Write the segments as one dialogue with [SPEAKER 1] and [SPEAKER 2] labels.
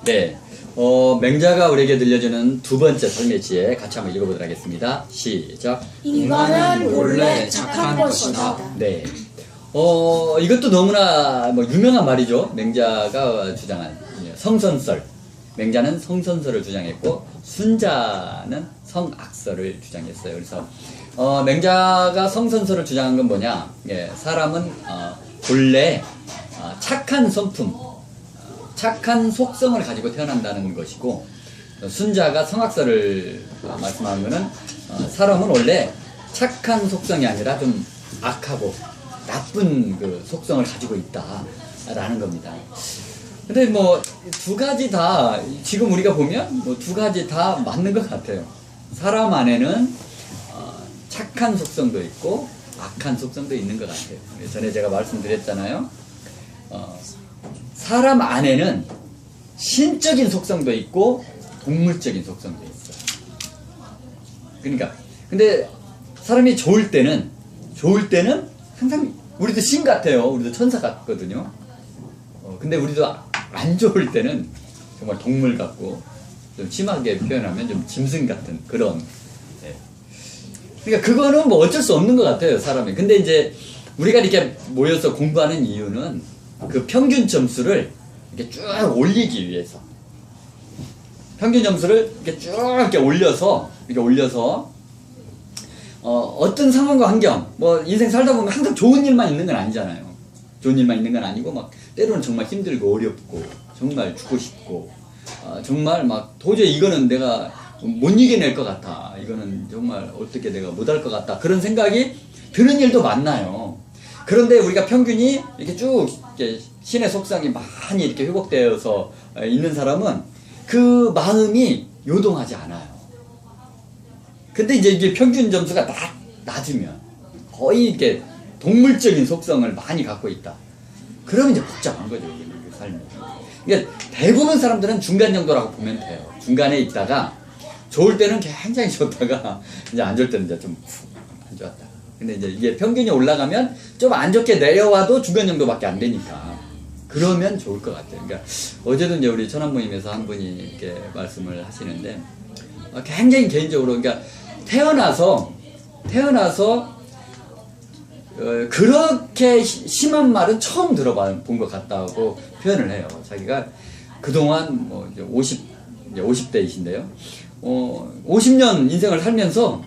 [SPEAKER 1] 네, 맹자가 우리에게 들려주는 두 번째 삶의 지혜 같이 한번 읽어보도록 하겠습니다. 시작.
[SPEAKER 2] 인간은 본래 착한 것이다.
[SPEAKER 1] 네, 이것도 너무나 유명한 말이죠. 맹자가 주장한 성선설. 맹자는 성선설을 주장했고 순자는 성악설을 주장했어요. 그래서 맹자가 성선설을 주장한 건 뭐냐? 예, 사람은 본래 착한 성품, 착한 속성을 가지고 태어난다는 것이고, 순자가 성악설을 말씀하는 것은 사람은 원래 착한 속성이 아니라 좀 악하고 나쁜 그 속성을 가지고 있다라는 겁니다. 근데 두 가지 다 지금 우리가 보면 두 가지 다 맞는 것 같아요. 사람 안에는 착한 속성도 있고 악한 속성도 있는 것 같아요. 전에 제가 말씀드렸잖아요. 사람 안에는 신적인 속성도 있고 동물적인 속성도 있어요. 그러니까 근데 사람이 좋을 때는 항상 우리도 신 같아요. 우리도 천사 같거든요. 근데 우리도 안 좋을 때는 정말 동물 같고, 좀 심하게 표현하면 좀 짐승 같은 그런. 그러니까 그거는 어쩔 수 없는 것 같아요, 사람이. 근데 이제 우리가 이렇게 모여서 공부하는 이유는 그 평균 점수를 이렇게 쭉 올리기 위해서. 평균 점수를 이렇게 쭉 이렇게 올려서 어떤 상황과 환경, 인생 살다 보면 항상 좋은 일만 있는 건 아니잖아요. 좋은 일만 있는 건 아니고 때로는 정말 힘들고 어렵고 정말 죽고 싶고 정말 도저히 이거는 내가 못 이겨낼 것 같아, 이거는 정말 어떻게 내가 못할 것 같다, 그런 생각이 드는 일도 많나요. 그런데 우리가 평균이 이렇게 쭉 이렇게 신의 속성이 많이 이렇게 회복되어서 있는 사람은 그 마음이 요동하지 않아요. 근데 이제 평균 점수가 낮으면 거의 이렇게 동물적인 속성을 많이 갖고 있다. 그러면 이제 복잡한 거죠, 그 삶이. 그러니까 대부분 사람들은 중간 정도라고 보면 돼요. 중간에 있다가 좋을 때는 굉장히 좋다가 이제 안 좋을 때는 이제 좀 안 좋았다. 근데 이제 이게 평균이 올라가면 좀 안 좋게 내려와도 중간 정도밖에 안 되니까 그러면 좋을 것 같아요. 그러니까 어제도 이제 우리 천안 모임에서 한 분이 이렇게 말씀을 하시는데 굉장히 개인적으로, 그러니까 태어나서 그렇게 심한 말은 처음 들어본 것 같다고 표현을 해요. 자기가 그동안 이제 50대이신데요. 50년 인생을 살면서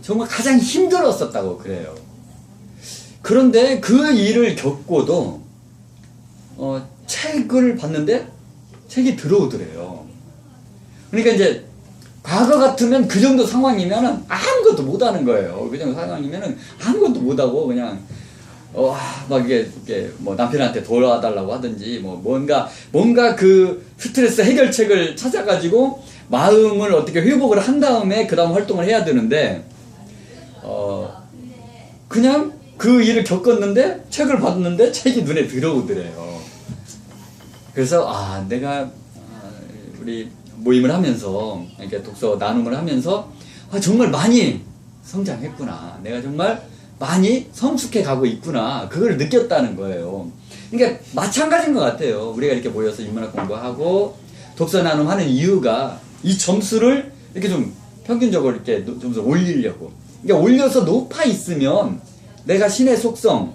[SPEAKER 1] 정말 가장 힘들었었다고 그래요. 그런데 그 일을 겪고도 책을 봤는데 책이 들어오더래요. 그러니까 이제 과거 같으면 그 정도 상황이면은 아무것도 못하는 거예요. 그 정도 상황이면은 아무것도 못하고 그냥 이게 남편한테 도와달라고 하든지 뭔가 그 스트레스 해결책을 찾아가지고 마음을 어떻게 회복을 한 다음에 그 다음 활동을 해야 되는데 그냥 그 일을 겪었는데 책을 봤는데 책이 눈에 들어오더래요. 그래서 내가 우리 모임을 하면서 이렇게 독서 나눔을 하면서 정말 많이 성장했구나, 내가 정말 많이 성숙해 가고 있구나, 그걸 느꼈다는 거예요. 그러니까 마찬가지인 것 같아요. 우리가 이렇게 모여서 인문학 공부하고 독서 나눔하는 이유가 이 점수를 이렇게 좀 평균적으로 이렇게 점수를 올리려고. 그러니까 올려서 높아 있으면 내가 신의 속성이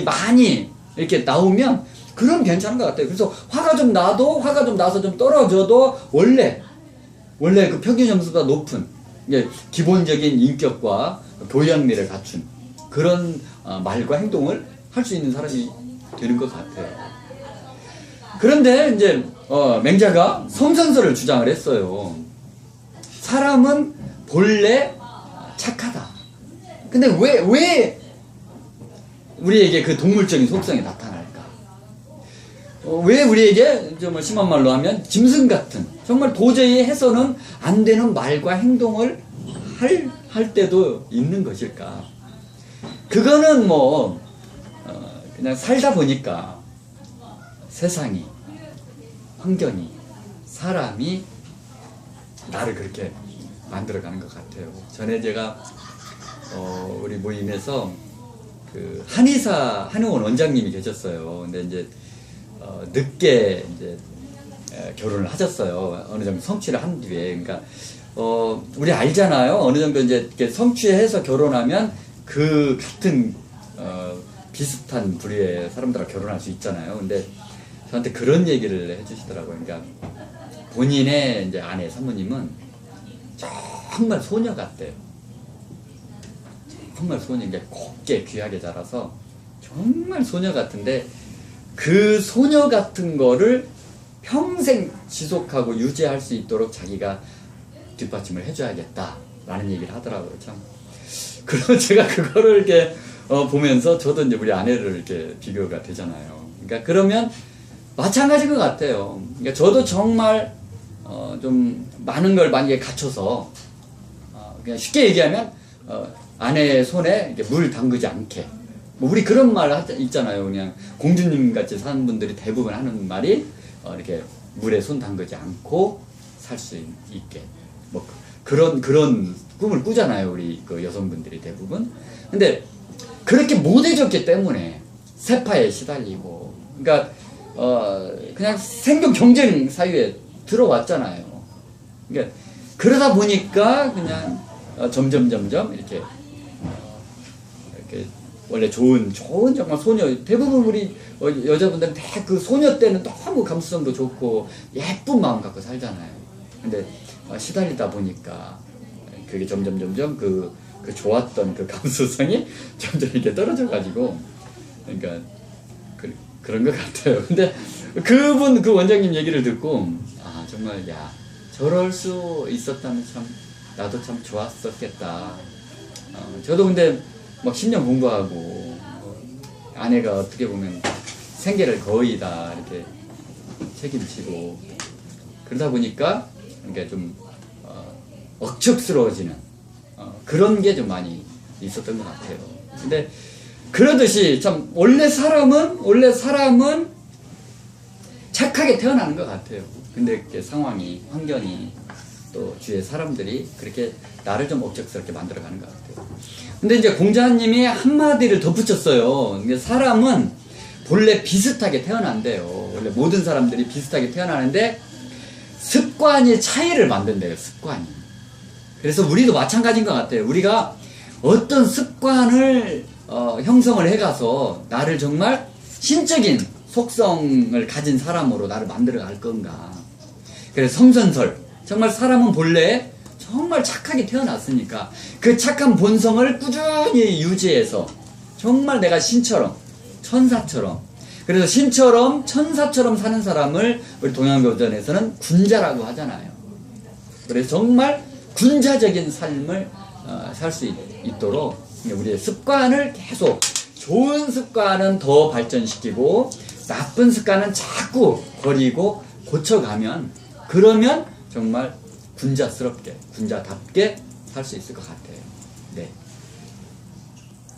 [SPEAKER 1] 많이 이렇게 나오면 그럼 괜찮은 것 같아요. 그래서 화가 좀 나서 좀 떨어져도 원래 그 평균 점수가 높은 기본적인 인격과 교양미를 갖춘 그런 말과 행동을 할 수 있는 사람이 되는 것 같아요. 그런데 이제 맹자가 성선설을 주장을 했어요. 사람은 본래 착하다. 근데 왜 우리에게 그 동물적인 속성이 나타날까? 왜 우리에게 정말 심한 말로 하면 짐승 같은, 정말 도저히 해서는 안 되는 말과 행동을 할 때도 있는 것일까? 그거는 그냥 살다 보니까 세상이, 환경이, 사람이 나를 그렇게 만들어가는 것 같아요. 전에 제가 우리 모임에서 그 한의원 원장님이 계셨어요. 근데 이제 늦게 이제 결혼을 하셨어요. 어느 정도 성취를 한 뒤에. 그러니까 우리 알잖아요. 어느 정도 이제 이렇게 성취해서 결혼하면 그 같은 비슷한 부류의 사람들하고 결혼할 수 있잖아요. 근데 저한테 그런 얘기를 해주시더라고요. 그러니까 본인의 이제 아내 사모님은 정말 소녀 같대요. 정말 소녀, 이게 곱게 귀하게 자라서 정말 소녀 같은데 그 소녀 같은 거를 평생 지속하고 유지할 수 있도록 자기가 뒷받침을 해줘야겠다라는 얘기를 하더라고요. 참. 그럼 제가 그거를 이렇게 보면서 저도 이제 우리 아내를 이렇게 비교가 되잖아요. 그러니까 그러면 마찬가지인 것 같아요. 그러니까 저도 정말 좀 많은 걸 만약에 갖춰서 그냥 쉽게 얘기하면 아내의 손에 이렇게 물 담그지 않게. 뭐 우리 그런 말 있잖아요. 그냥 공주님 같이 사는 분들이 대부분 하는 말이 이렇게 물에 손 담그지 않고 살 수 있게. 뭐 그런 꿈을 꾸잖아요. 우리 그 여성분들이 대부분. 근데 그렇게 못 해줬기 때문에 세파에 시달리고. 그러니까 그냥 생존 경쟁 사유에 들어왔잖아요. 그러니까 그러다 보니까 그냥 점점 이렇게 원래 좋은 정말 소녀, 대부분 우리 여자분들은 다 그 소녀 때는 너무 감수성도 좋고 예쁜 마음 갖고 살잖아요. 근데 시달리다 보니까 그게 점점 그 좋았던 그 감수성이 점점 이렇게 떨어져가지고, 그러니까 그런 것 같아요. 근데 그 원장님 얘기를 듣고 정말 저럴 수 있었다면 참 나도 참 좋았었겠다. 저도 근데 막 10년 공부하고 아내가 어떻게 보면 생계를 거의 다 이렇게 책임지고 그러다 보니까 그러니까 좀 억척스러워지는 그런 게 좀 많이 있었던 것 같아요. 근데 그러듯이 참 원래 사람은 착하게 태어나는 것 같아요. 근데 상황이, 환경이 또 주위의 사람들이 그렇게 나를 좀 억척스럽게 만들어가는 것 같아요. 근데 이제 공자님이 한마디를 덧붙였어요. 사람은 본래 비슷하게 태어난대요. 원래 모든 사람들이 비슷하게 태어나는데 습관이 차이를 만든대요. 습관이. 그래서 우리도 마찬가지인 것 같아요. 우리가 어떤 습관을 형성을 해가서 나를 정말 신적인 속성을 가진 사람으로 나를 만들어 갈 건가. 그래서 성선설, 정말 사람은 본래 정말 착하게 태어났으니까 그 착한 본성을 꾸준히 유지해서 정말 내가 신처럼, 천사처럼, 그래서 신처럼 천사처럼 사는 사람을 우리 동양교전에서는 군자라고 하잖아요. 그래서 정말 군자적인 삶을 살 수 있도록 우리의 습관을 계속, 좋은 습관은 더 발전시키고 나쁜 습관은 자꾸 버리고 고쳐가면, 그러면 정말 군자스럽게, 군자답게 살 수 있을 것 같아요. 네.